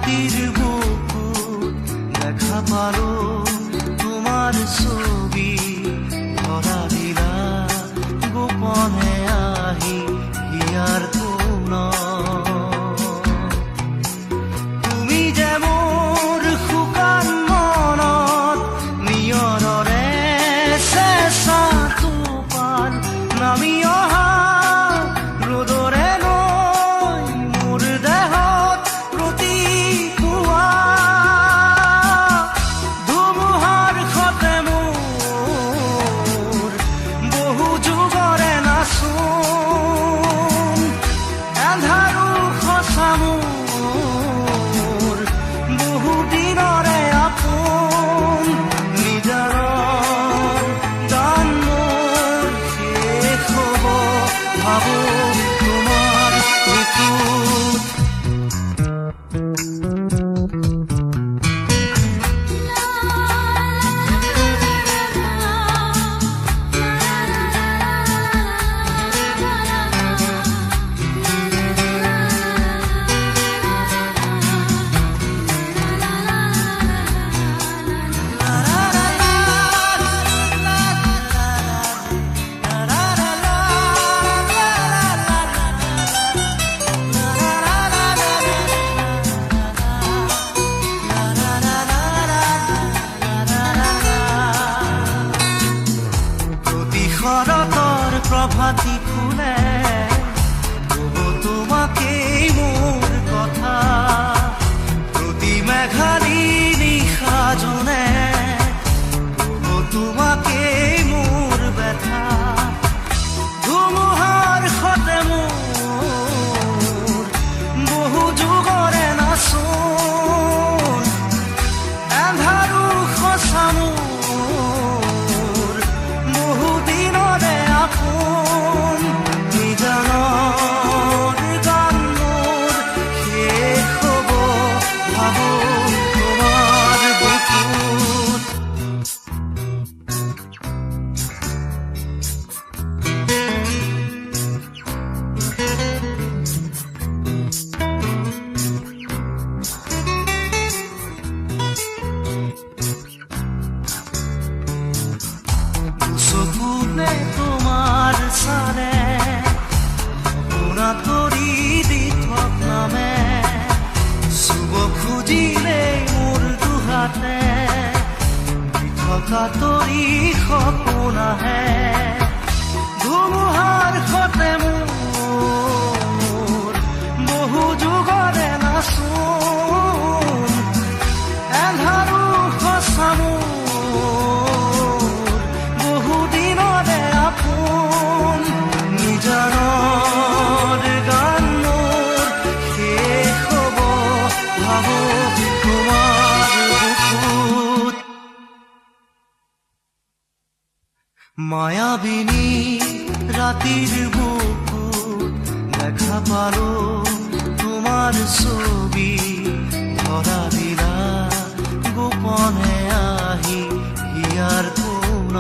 ৰাতিৰ বুকুত দেখা পালো তোমাৰ ছবি ধৰা দিলা গোপনে আহি হিয়াৰ কোন তুমি যে মোৰ শুকান মনত নিয়ৰৰে চেঁচা টোপাল নামি অহা ৰ'দৰে নৈ মোৰ দেহত প্ৰতি পুৱা ধুমুহাৰ সতে মোৰ বহু যুগৰে নাচোন এন্ধাৰো সঁচা মোৰ বহু দিনৰে আপোন নিজৰ গান মোৰ শেষ হ'ব ভাবো তোমাৰ বুকুত শৰতৰ প্ৰভাতী ফুলে কব তোমাকেই মোৰ কথা প্ৰতি মেঘালী নিশা জোনে কব তোমাকেই মোৰ ব্যথা ধুমুহাৰ সতে মোৰ বহু যুগৰে নাচোন এন্ধাৰো সঁচা মোৰ বহু দিনৰে আপোন নিজানৰ গান মোৰ শেষ হ'ব ভাবো তোমাৰ বুকুত চকুতে তোমাৰ চালে সপোনা তৰি দি থক নামে চুব খুজিলে মোৰ দুহাতে দি থকা তৰি সপোন আহে ধুমুহাৰ সতে মোৰ বহু যুগৰে নাচোন এন্ধাৰো সঁচা মোৰ বহু দিনৰে আপোন নিজানৰ গান মোৰ শেষ হ'ব ভাবো তোমাৰ বুকুত মায়াবিনী ৰাতিৰ বুকুত দেখা পালো তোমাৰ ছবি ধৰা দিলা গোপনে আহি হিয়াৰ কোন